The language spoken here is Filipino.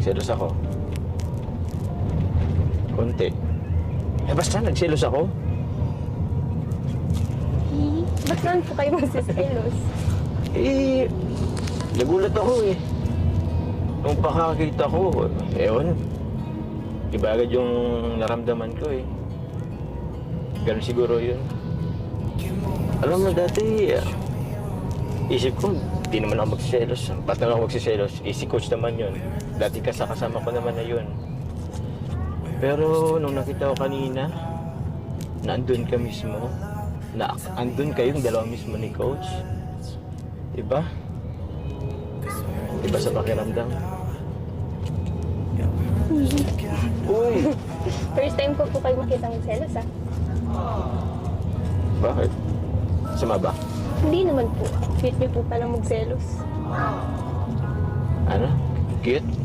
Selos ako. Konti. Eh, basta nagselos ako. Ba't naman po kayo magsiselos? Eh, nagulat ako eh. Nung pakakita ko, ewan, iba agad yung naramdaman ko eh. Ganun siguro yun. Alam mo dati, isip ko, di naman ako magsiselos. Ba't naman ako magsiselos? Si coach naman yun. Dati kasama ko naman na yun. Pero nung nakita ko kanina, na andun ka mismo, na andun kayong dalawa mismo ni coach. Iba? Iba sa pakiramdam. Uy! First time ko po kayo makita magselos, ah. Bakit? Sama ba? Hindi naman po. Cute niyo po pala magselos. Ano? Cute?